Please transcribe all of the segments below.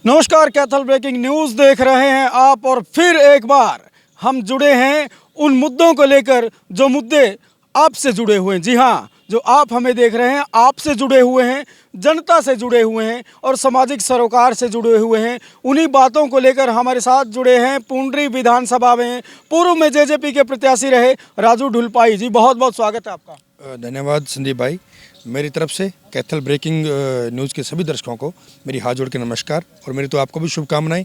नमस्कार, Kaithal breaking news देख रहे हैं आप और फिर एक बार हम जुड़े हैं उन मुद्दों को लेकर जो मुद्दे आपसे जुड़े हुए हैं। जी हाँ, जो आप हमें देख रहे हैं आपसे जुड़े हुए हैं, जनता से जुड़े हुए हैं और सामाजिक सरोकार से जुड़े हुए हैं। उन्हीं बातों को लेकर हमारे साथ जुड़े हैं पुंडरी विधानसभा में पूर्व में जेजेपी के प्रत्याशी रहे राजू ढुलपाई जी। बहुत बहुत स्वागत है आपका। धन्यवाद संदीप भाई। मेरी तरफ से कैथल ब्रेकिंग न्यूज़ के सभी दर्शकों को मेरी हाथ जोड़ के नमस्कार और मेरी तो आपको भी शुभकामनाएं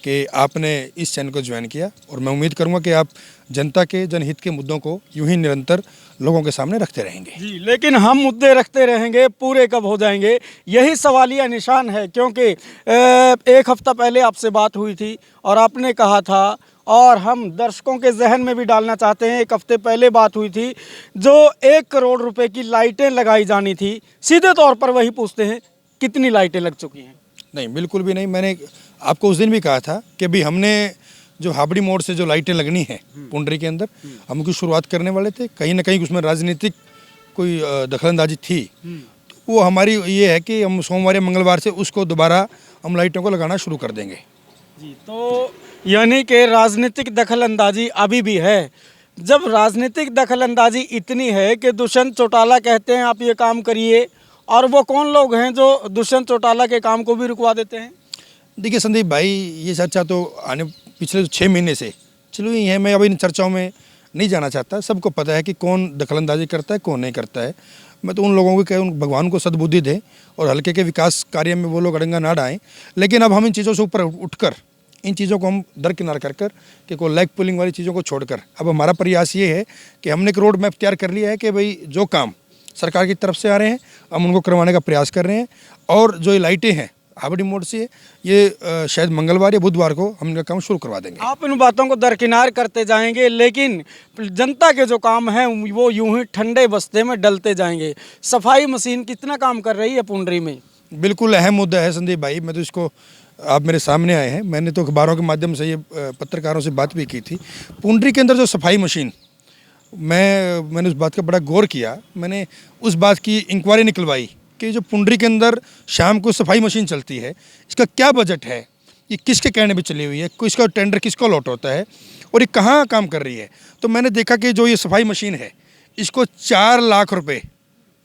कि आपने इस चैनल को ज्वाइन किया और मैं उम्मीद करूंगा कि आप जनता के जनहित के मुद्दों को यूं ही निरंतर लोगों के सामने रखते रहेंगे। जी, लेकिन हम मुद्दे रखते रहेंगे, पूरे कब हो जाएंगे यही सवालिया निशान है। क्योंकि एक हफ्ता पहले आपसे बात हुई थी और आपने कहा था, और हम दर्शकों के जहन में भी डालना चाहते हैं, एक हफ्ते पहले बात हुई थी, जो 1 करोड़ रुपए की लाइटें लगाई जानी थी, सीधे तौर पर वही पूछते हैं कितनी लाइटें लग चुकी हैं? नहीं, बिल्कुल भी नहीं। मैंने आपको उस दिन भी कहा था कि भी हमने जो हाबड़ी मोड़ से जो लाइटें लगनी है पुंडरी के अंदर, हम उसकी शुरुआत करने वाले थे। कहीं ना कहीं उसमें राजनीतिक कोई दखलंदाजी थी। तो वो हमारी ये है कि हम सोमवार या मंगलवार से उसको दोबारा हम लाइटों को लगाना शुरू कर देंगे। जी, तो यानी कि राजनीतिक दखलंदाजी अभी भी है। जब राजनीतिक दखलंदाजी इतनी है कि दुष्यंत चौटाला कहते हैं आप ये काम करिए, और वो कौन लोग हैं जो दुष्यंत चौटाला के काम को भी रुकवा देते हैं? देखिए संदीप भाई, ये चर्चा तो आने पिछले 6 महीने से चलो ही है। मैं अब इन चर्चाओं में नहीं जाना चाहता। सबको पता है कि कौन दखलंदाजी करता है, कौन नहीं करता है। मैं तो उन लोगों को कहूँ भगवान को सद्बुद्धि दे और हल्के के विकास कार्य में वो लोग अड़ंगा ना डाएँ। लेकिन अब हम इन चीज़ों से ऊपर उठकर, इन चीज़ों को हम दरकिनार कर कर कि कोई लेग पुलिंग वाली चीज़ों को छोड़कर अब हमारा प्रयास ये है कि हमने एक रोड मैप तैयार कर लिया है कि भाई जो काम सरकार की तरफ से आ रहे हैं हम उनको करवाने का प्रयास कर रहे हैं। और जो ये लाइटें हैं हाबड़ी मोड़ से, ये शायद मंगलवार या बुधवार को हम इनका काम शुरू करवा देंगे। आप इन बातों को दरकिनार करते जाएंगे, लेकिन जनता के जो काम हैं वो यूं ही ठंडे बस्ते में डलते जाएंगे। सफाई मशीन कितना काम कर रही है पुंडरी में? बिल्कुल अहम मुद्दा है संदीप भाई। मैं तो इसको, आप मेरे सामने आए हैं, मैंने तो अखबारों के माध्यम से, ये पत्रकारों से बात भी की थी। पुंडरी के अंदर जो सफाई मशीन, मैंने उस बात का बड़ा गौर किया। मैंने उस बात की इंक्वायरी निकलवाई कि जो पुंडरी के अंदर शाम को सफाई मशीन चलती है, इसका क्या बजट है, ये किसके कहने पे चली हुई है, इसका टेंडर किसको अलॉट होता है और ये कहाँ काम कर रही है। तो मैंने देखा कि जो ये सफाई मशीन है इसको 4 लाख रुपए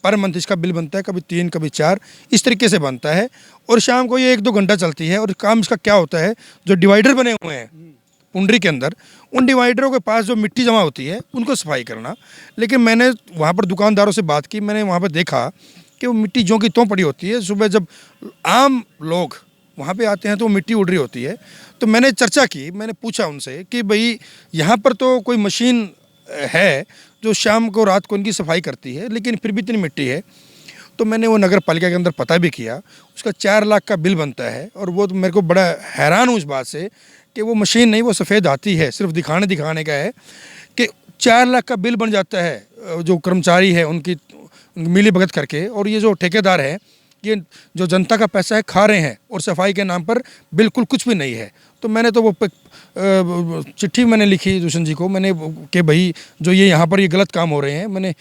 पर मंथ इसका बिल बनता है, कभी 3 कभी 4 इस तरीके से बनता है। और शाम को ये 1-2 घंटा चलती है। और काम इसका क्या होता है, जो डिवाइडर बने हुए हैं पुंडरी के अंदर, उन डिवाइडरों के पास जो मिट्टी जमा होती है उनको सफाई करना। लेकिन मैंने वहाँ पर दुकानदारों से बात की, मैंने वहाँ पर देखा कि वो मिट्टी जो की त्यों पड़ी होती है। सुबह जब आम लोग वहाँ पे आते हैं तो वो मिट्टी उड़ रही होती है। तो मैंने चर्चा की, मैंने पूछा उनसे कि भाई यहाँ पर तो कोई मशीन है जो शाम को रात को इनकी सफाई करती है, लेकिन फिर भी इतनी मिट्टी है। तो मैंने वो नगर पालिका के अंदर पता भी किया, उसका 4 लाख का बिल बनता है। और वो तो मेरे को बड़ा हैरान हूँ इस बात से कि वो मशीन नहीं, वो सफ़ेद आती है, सिर्फ दिखाने का है कि 4 लाख का बिल बन जाता है। जो कर्मचारी है उनकी मिली भगत करके, और ये जो ठेकेदार है ये जो जनता का पैसा है खा रहे हैं और सफाई के नाम पर बिल्कुल कुछ भी नहीं है। तो मैंने तो वो चिट्ठी मैंने लिखी दुष्यंत जी को, मैंने कि भाई जो ये यहाँ पर ये गलत काम हो रहे हैं, मैंने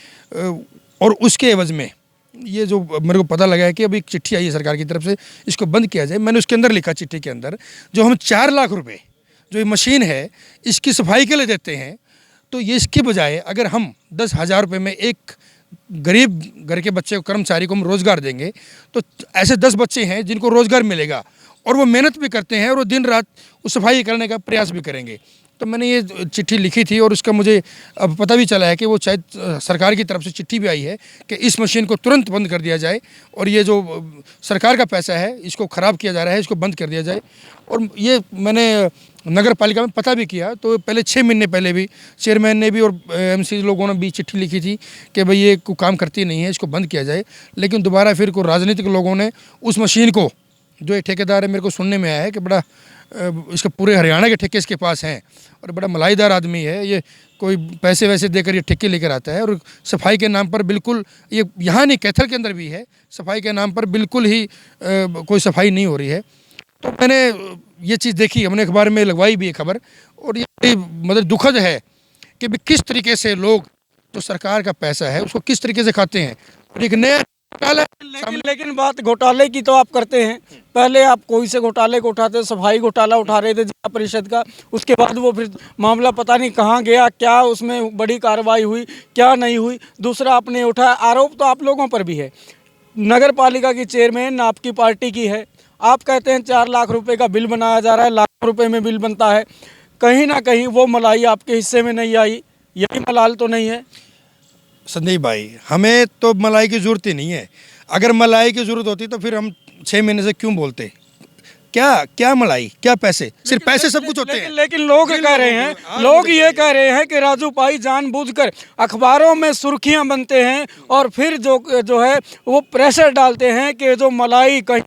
और उसके एवज में ये जो मेरे को पता लगा है कि अभी एक चिट्ठी आई है सरकार की तरफ से, इसको बंद किया जाए। मैंने उसके अंदर लिखा चिट्ठी के अंदर, जो हम 4 लाख रुपए जो ये मशीन है इसकी सफाई के लिए देते हैं, तो ये इसके बजाय अगर हम 10,000 रुपये में एक गरीब घर के बच्चे को, कर्मचारी को हम रोज़गार देंगे, तो ऐसे 10 बच्चे हैं जिनको रोज़गार मिलेगा और वो मेहनत भी करते हैं और वो दिन रात उस सफाई करने का प्रयास भी करेंगे। तो मैंने ये चिट्ठी लिखी थी और उसका मुझे अब पता भी चला है कि वो शायद सरकार की तरफ से चिट्ठी भी आई है कि इस मशीन को तुरंत बंद कर दिया जाए और ये जो सरकार का पैसा है इसको ख़राब किया जा रहा है, इसको बंद कर दिया जाए। और ये मैंने नगर पालिका में पता भी किया, तो पहले 6 महीने पहले भी चेयरमैन ने भी और एमसी लोगों ने भी चिट्ठी लिखी थी कि भाई ये काम करती नहीं है, इसको बंद किया जाए। लेकिन दोबारा फिर को राजनीतिक लोगों ने उस मशीन को, जो एक ठेकेदार है, मेरे को सुनने में आया है कि बड़ा इसके पूरे हरियाणा के ठेके इसके पास हैं और बड़ा मलाईदार आदमी है, ये कोई पैसे वैसे देकर ये ठेके लेकर आता है और सफाई के नाम पर बिल्कुल, ये यहाँ नहीं कैथल के अंदर भी है, सफाई के नाम पर बिल्कुल ही कोई सफाई नहीं हो रही है। तो मैंने ये चीज़ देखी, हमने अखबार में लगवाई भी है खबर, और ये मतलब दुखद है कि किस तरीके से लोग जो सरकार का पैसा है उसको किस तरीके से खाते हैं। और एक नया लेकिन बात घोटाले की तो आप करते हैं। पहले आप कोई से घोटाले को उठाते, सफाई घोटाला उठा रहे थे जिला परिषद का, उसके बाद वो फिर मामला पता नहीं कहाँ गया, क्या उसमें बड़ी कार्रवाई हुई, क्या नहीं हुई। दूसरा आपने उठाया आरोप तो आप लोगों पर भी है, नगर पालिका की चेयरमैन आपकी पार्टी की है। आप कहते हैं 4 लाख रुपए का बिल बनाया जा रहा है, लाखों रुपए में बिल बनता है। कहीं ना कहीं वो मलाई आपके हिस्से में नहीं आई, यही मलाल तो नहीं है? संदीप भाई, हमें तो मलाई की ज़रूरत ही नहीं है। अगर मलाई की ज़रूरत होती तो फिर हम 6 महीने से क्यों बोलते? क्या क्या मलाई, क्या पैसे? सिर्फ पैसे सब कुछ होते हैं। लेकिन लोग कह रहे हैं, लोग ये कह रहे हैं कि राजू भाई जानबूझकर अखबारों में सुर्खियां बनते हैं और फिर जो है वो प्रेशर डालते हैं कि जो मलाई कहीं।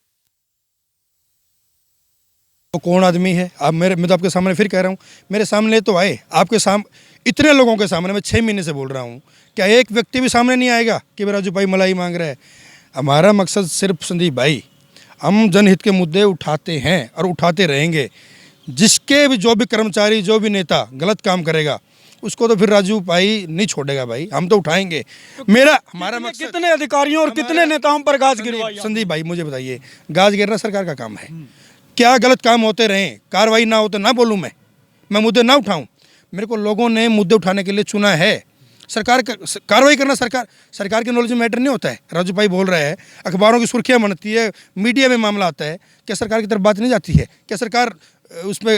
तो कौन आदमी है? आप मैं तो आपके सामने फिर कह रहा हूँ, मेरे सामने तो आए, आपके सामने इतने लोगों के सामने मैं 6 महीने से बोल रहा हूँ, क्या एक व्यक्ति भी सामने नहीं आएगा कि राजू भाई मलाई मांग रहा है? हमारा मकसद सिर्फ संदीप भाई, हम जनहित के मुद्दे उठाते हैं और उठाते रहेंगे। जिसके भी जो भी कर्मचारी, जो भी नेता गलत काम करेगा उसको तो फिर राजू भाई नहीं छोड़ेगा भाई, हम तो उठाएंगे। हमारा मकसद कितने अधिकारियों और कितने नेताओं पर गाज गिरवाई? संदीप भाई मुझे बताइए, गाज गिरना सरकार का काम है। क्या गलत काम होते रहें, कार्रवाई ना हो तो ना बोलूँ मैं मुद्दे ना उठाऊं? मेरे को लोगों ने मुद्दे उठाने के लिए चुना है। सरकार का कार्रवाई करना सरकार के नॉलेज में मैटर नहीं होता है। राजू भाई बोल रहे हैं, अखबारों की सुर्खियां बनती है, मीडिया में मामला आता है, क्या सरकार की तरफ बात नहीं जाती है? क्या सरकार उसमें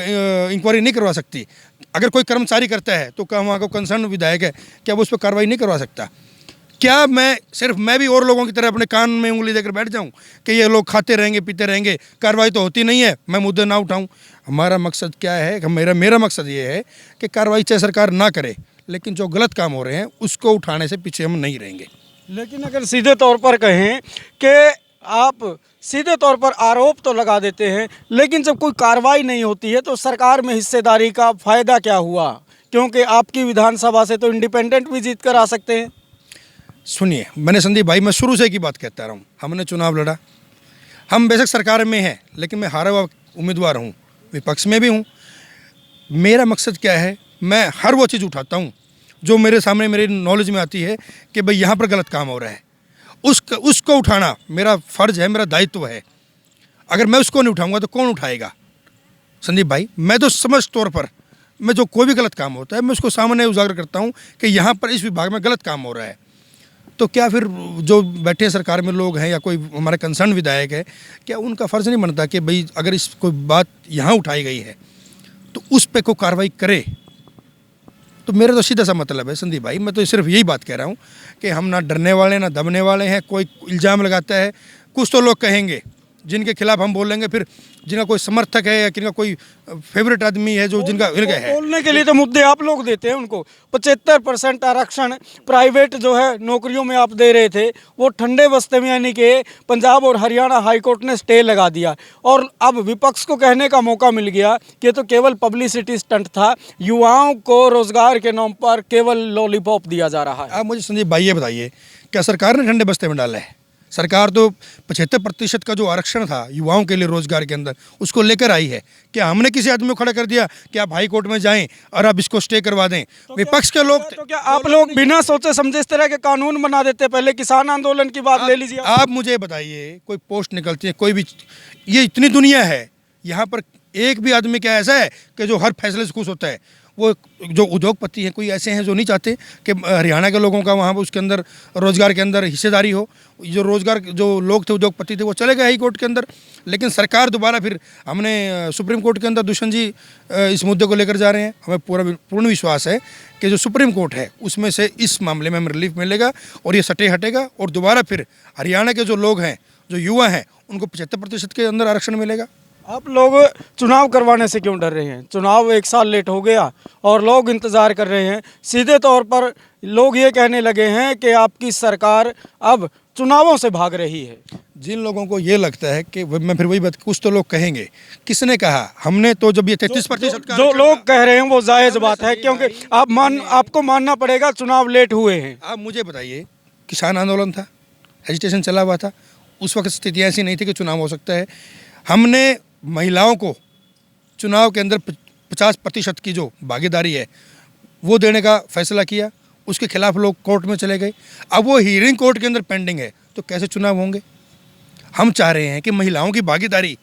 इंक्वायरी नहीं करवा सकती? अगर कोई कर्मचारी करता है तो क्या वहाँ का कंसर्न विधायक है, क्या वो उस पर कार्रवाई नहीं करवा सकता? क्या मैं भी और लोगों की तरह अपने कान में उंगली देकर बैठ जाऊं कि ये लोग खाते रहेंगे, पीते रहेंगे, कार्रवाई तो होती नहीं है, मैं मुद्दे ना उठाऊं? हमारा मकसद क्या है? मेरा मकसद ये है कि कार्रवाई चाहे सरकार ना करे, लेकिन जो गलत काम हो रहे हैं उसको उठाने से पीछे हम नहीं रहेंगे। लेकिन अगर सीधे तौर पर कहें कि आप सीधे तौर पर आरोप तो लगा देते हैं, लेकिन जब कोई कार्रवाई नहीं होती है तो सरकार में हिस्सेदारी का फ़ायदा क्या हुआ? क्योंकि आपकी विधानसभा से तो इंडिपेंडेंट भी जीत कर आ सकते हैं। सुनिए, मैंने संदीप भाई, मैं शुरू से एक ही बात कहता रहा हूँ, हमने चुनाव लड़ा, हम बेशक सरकार में हैं, लेकिन मैं हारा हुआ उम्मीदवार हूँ, विपक्ष में भी हूँ। मेरा मकसद क्या है? मैं हर वो चीज़ उठाता हूँ जो मेरे सामने, मेरे नॉलेज में आती है कि भाई यहाँ पर गलत काम हो रहा है, उसको उठाना मेरा फ़र्ज़ है, मेरा दायित्व है। अगर मैं उसको नहीं उठाऊँगा तो कौन उठाएगा? संदीप भाई, मैं तो समझ तौर पर मैं जो कोई भी गलत काम होता है मैं उसको सामने उजागर करता हूँ कि यहाँ पर इस विभाग में गलत काम हो रहा है। तो क्या फिर जो बैठे सरकार में लोग हैं या कोई हमारे कंसर्न विधायक है, क्या उनका फ़र्ज़ नहीं बनता कि भाई अगर इस कोई बात यहाँ उठाई गई है तो उस पर कोई कार्रवाई करे? तो मेरा तो सीधा सा मतलब है संदीप भाई, मैं तो सिर्फ यही बात कह रहा हूँ कि हम ना डरने वाले ना दबने वाले हैं। कोई इल्ज़ाम लगाता है, कुछ तो लोग कहेंगे जिनके खिलाफ हम बोलेंगे, फिर जिनका कोई समर्थक है या जिनका कोई फेवरेट आदमी है जो जिनका है, बोलने के लिए तो मुद्दे आप लोग देते हैं उनको। 75% आरक्षण प्राइवेट जो है नौकरियों में आप दे रहे थे, वो ठंडे बस्ते में यानी कि पंजाब और हरियाणा हाईकोर्ट ने स्टे लगा दिया और अब विपक्ष को कहने का मौका मिल गया कि ये तो केवल पब्लिसिटी स्टंट था, युवाओं को रोजगार के नाम पर केवल लॉलीपॉप दिया जा रहा है। आप मुझे संदीप भाई ये बताइए, क्या सरकार ने ठंडे बस्ते में डाला है? सरकार तो 75% का जो आरक्षण था युवाओं के लिए रोजगार के अंदर, उसको लेकर आई है। क्या हमने किसी आदमी को खड़ा कर दिया कि आप हाई कोर्ट में जाएं और आप इसको स्टे करवा दें? विपक्ष के लोग तो क्या आप लोग बिना सोचे समझे इस तरह के कानून बना देते? पहले किसान आंदोलन की बात ले लीजिए। आप मुझे बताइए, कोई पोस्ट निकलती है, कोई भी, ये इतनी दुनिया है, यहाँ पर एक भी आदमी क्या ऐसा है कि जो हर फैसले से खुश होता है? वो जो उद्योगपति हैं, कोई ऐसे हैं जो नहीं चाहते कि हरियाणा के लोगों का वहाँ उसके अंदर रोज़गार के अंदर हिस्सेदारी हो? जो लोग थे, उद्योगपति थे, वो चले गए हाई कोर्ट के अंदर। लेकिन सरकार दोबारा फिर हमने सुप्रीम कोर्ट के अंदर दुष्यंत जी इस मुद्दे को लेकर जा रहे हैं। हमें पूर्ण विश्वास है कि जो सुप्रीम कोर्ट है उसमें से इस मामले में हमें रिलीफ मिलेगा और ये सटे हटेगा और दोबारा फिर हरियाणा के जो लोग हैं, जो युवा हैं, उनको 75% के अंदर आरक्षण मिलेगा। आप लोग चुनाव करवाने से क्यों डर रहे हैं? चुनाव 1 साल लेट हो गया और लोग इंतज़ार कर रहे हैं। सीधे तौर पर लोग ये कहने लगे हैं कि आपकी सरकार अब चुनावों से भाग रही है। जिन लोगों को ये लगता है कि मैं फिर वही बात, कुछ तो लोग कहेंगे, किसने कहा? हमने तो जब ये 33% का जो लोग कह रहे हैं वो जायज़ बात है, क्योंकि आपको मानना पड़ेगा चुनाव लेट हुए हैं। आप मुझे बताइए, किसान आंदोलन था, एजिटेशन चला हुआ था, उस वक्त स्थितियाँ ऐसी नहीं थी कि चुनाव हो सकता है। हमने महिलाओं को चुनाव के अंदर 50% की जो भागीदारी है वो देने का फैसला किया, उसके खिलाफ लोग कोर्ट में चले गए, अब वो हियरिंग कोर्ट के अंदर पेंडिंग है, तो कैसे चुनाव होंगे। हम चाह रहे हैं कि महिलाओं की भागीदारी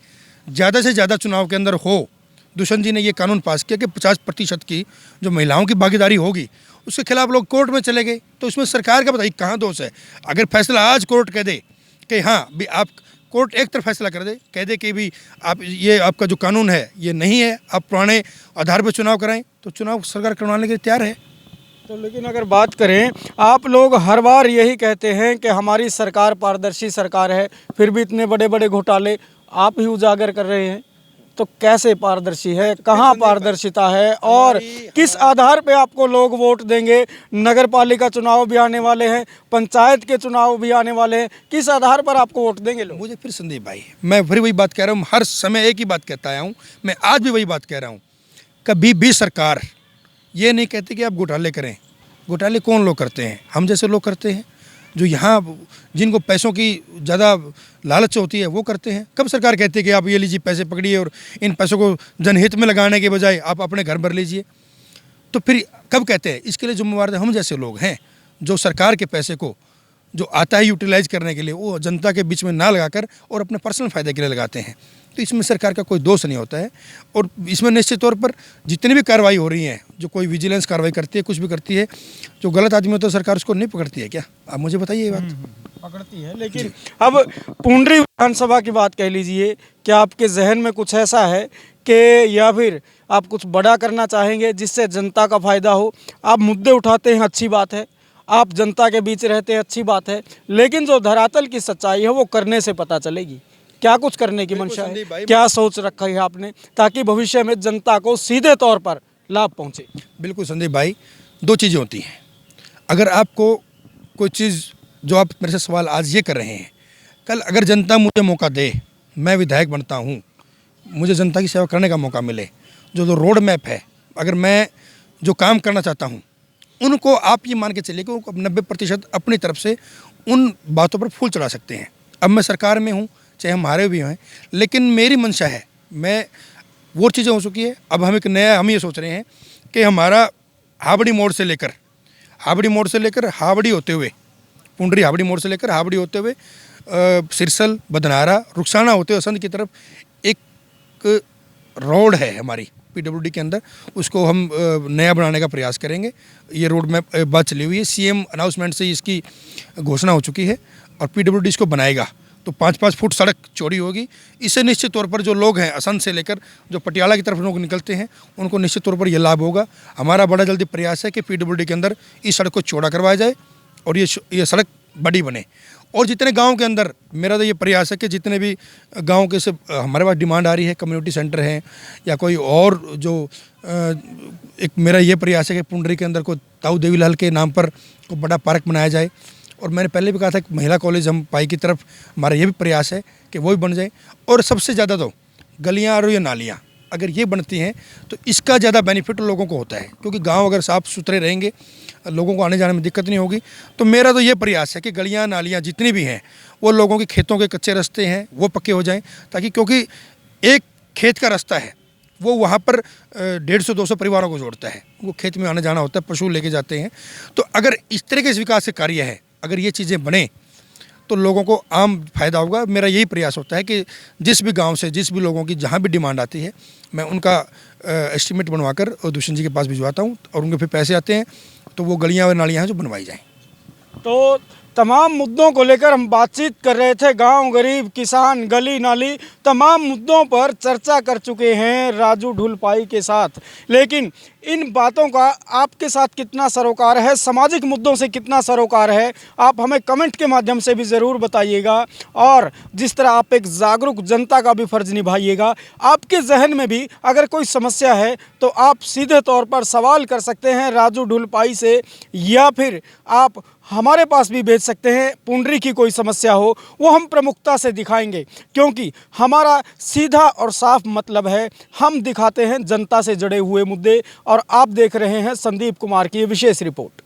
ज़्यादा से ज़्यादा चुनाव के अंदर हो। दुष्यंत जी ने ये कानून पास किया कि 50% की जो महिलाओं की भागीदारी होगी, उसके खिलाफ लोग कोर्ट में चले गए, तो इसमें सरकार का बताइए कहाँ दोष है। अगर फैसला आज कोर्ट कह दे कि हाँ भी आप, कोर्ट एक तरफ फैसला कर दे, कह दे कि भी आप ये आपका जो कानून है ये नहीं है, आप पुराने आधार पर चुनाव कराएं, तो चुनाव सरकार करवाने के लिए तैयार है। तो लेकिन अगर बात करें, आप लोग हर बार यही कहते हैं कि हमारी सरकार पारदर्शी सरकार है, फिर भी इतने बड़े बड़े घोटाले आप ही उजागर कर रहे हैं, तो कैसे पारदर्शी है, कहाँ पारदर्शिता है और किस आधार पे आपको लोग वोट देंगे। नगर पालिका चुनाव भी आने वाले हैं, पंचायत के चुनाव भी आने वाले हैं, किस आधार पर आपको वोट देंगे लोग। मुझे फिर संदीप भाई, मैं फिर वही बात कह रहा हूँ, हर समय एक ही बात कहता आया हूँ, मैं आज भी वही बात कह रहा हूँ, कभी भी सरकार ये नहीं कहती कि आप घोटाले करें। घोटाले कौन लोग करते हैं, हम जैसे लोग करते हैं, जो यहाँ जिनको पैसों की ज़्यादा लालच होती है वो करते हैं। कब सरकार कहती है कि आप ये लीजिए पैसे पकड़िए और इन पैसों को जनहित में लगाने के बजाय आप अपने घर भर लीजिए, तो फिर कब कहते हैं। इसके लिए जिम्मेवार हम जैसे लोग हैं, जो सरकार के पैसे को जो आता है यूटिलाइज करने के लिए, वो जनता के बीच में ना लगाकर और अपने पर्सनल फ़ायदे के लिए लगाते हैं। तो इसमें सरकार का कोई दोष नहीं होता है। और इसमें निश्चित तौर पर जितनी भी कार्रवाई हो रही है, जो कोई विजिलेंस कार्रवाई करती है, कुछ भी करती है, जो गलत आदमी होता है सरकार उसको नहीं पकड़ती है क्या? आप मुझे बताइए ये बात। पकड़ती है, लेकिन अब पुंडरी विधानसभा की बात कह लीजिए, क्या आपके जहन में कुछ ऐसा है कि या फिर आप कुछ बड़ा करना चाहेंगे जिससे जनता का फ़ायदा हो। आप मुद्दे उठाते हैं, अच्छी बात है, आप जनता के बीच रहते हैं, अच्छी बात है, लेकिन जो धरातल की सच्चाई है वो करने से पता चलेगी। क्या कुछ करने की मंशा है, क्या सोच रखा है आपने ताकि भविष्य में जनता को सीधे तौर पर लाभ पहुंचे? बिल्कुल संदीप भाई, दो चीज़ें होती हैं। अगर आपको कोई चीज़, जो आप मेरे से सवाल आज ये कर रहे हैं, कल अगर जनता मुझे मौका दे, मैं विधायक बनता हूँ, मुझे जनता की सेवा करने का मौका मिले, जो रोड मैप है, अगर मैं जो काम करना चाहता हूँ, उनको आप ये मान के चलिए कि वो 90% अपनी तरफ से उन बातों पर फूल चढ़ा सकते हैं। अब मैं सरकार में हूँ, चाहे हम हारे भी हैं, लेकिन मेरी मंशा है, मैं वो चीज़ें हो चुकी है। अब हम एक नया, हम ये सोच रहे हैं कि हमारा हावड़ी मोड़ से लेकर हावड़ी होते हुए, पुंडरी हावड़ी मोड़ से लेकर हावड़ी होते हुए सिरसल, बदनारा, रुखसाना होते हुए असंध की तरफ एक रोड है हमारी पीडब्ल्यूडी के अंदर, उसको हम नया बनाने का प्रयास करेंगे। ये रोड मैप बात चली हुई है, सीएम अनाउंसमेंट से इसकी घोषणा हो चुकी है और पीडब्ल्यूडी इसको बनाएगा, तो 5-5 फुट सड़क चौड़ी होगी। इससे निश्चित तौर पर जो लोग हैं असंध से लेकर जो पटियाला की तरफ लोग निकलते हैं, उनको निश्चित तौर पर यह लाभ होगा। हमारा बड़ा जल्दी प्रयास है कि पीडब्ल्यूडी के अंदर इस सड़क को चौड़ा करवाया जाए और ये सड़क बड़ी बने। और जितने गांव के अंदर, मेरा तो ये प्रयास है कि जितने भी गांव के से हमारे पास डिमांड आ रही है, कम्युनिटी सेंटर हैं या कोई और जो एक मेरा ये प्रयास है कि पुंडरी के अंदर को ताऊ देवीलाल के नाम पर को बड़ा पार्क बनाया जाए। और मैंने पहले भी कहा था कि महिला कॉलेज हम पाई की तरफ हमारा ये भी प्रयास है कि वो भी बन जाए। और सबसे ज़्यादा तो गलियाँ और ये नालियाँ अगर ये बनती हैं तो इसका ज़्यादा बेनिफिट लोगों को होता है, क्योंकि गांव अगर साफ़ सुथरे रहेंगे, लोगों को आने जाने में दिक्कत नहीं होगी। तो मेरा तो ये प्रयास है कि गलियाँ नालियाँ जितनी भी हैं वो लोगों के खेतों के कच्चे रास्ते हैं वो पक्के हो जाएं, ताकि क्योंकि एक खेत का रास्ता है वो वहाँ पर 150-200 परिवारों को जोड़ता है, वो खेत में आने जाना होता है, पशु लेके जाते हैं। तो अगर इस तरह के विकास के कार्य है, अगर ये चीज़ें बने तो लोगों को आम फ़ायदा होगा। मेरा यही प्रयास होता है कि जिस भी गांव से, जिस भी लोगों की जहां भी डिमांड आती है, मैं उनका एस्टीमेट बनवाकर दुष्यंत जी के पास भिजवाता हूं और उनके फिर पैसे आते हैं तो वो गलियां और नालियां हैं जो बनवाई जाएं। तो तमाम मुद्दों को लेकर हम बातचीत कर रहे थे, गांव, गरीब, किसान, गली नाली, तमाम मुद्दों पर चर्चा कर चुके हैं राजू ढुलपाई के साथ। लेकिन इन बातों का आपके साथ कितना सरोकार है, सामाजिक मुद्दों से कितना सरोकार है, आप हमें कमेंट के माध्यम से भी ज़रूर बताइएगा। और जिस तरह आप एक जागरूक जनता का भी फ़र्ज़ निभाइएगा। आपके जहन में भी अगर कोई समस्या है तो आप सीधे तौर पर सवाल कर सकते हैं राजू ढुलपाई से, या फिर आप हमारे पास भी भेज सकते हैं। पुंडरी की कोई समस्या हो वो हम प्रमुखता से दिखाएंगे, क्योंकि हमारा सीधा और साफ मतलब है, हम दिखाते हैं जनता से जुड़े हुए मुद्दे। और आप देख रहे हैं संदीप कुमार की विशेष रिपोर्ट।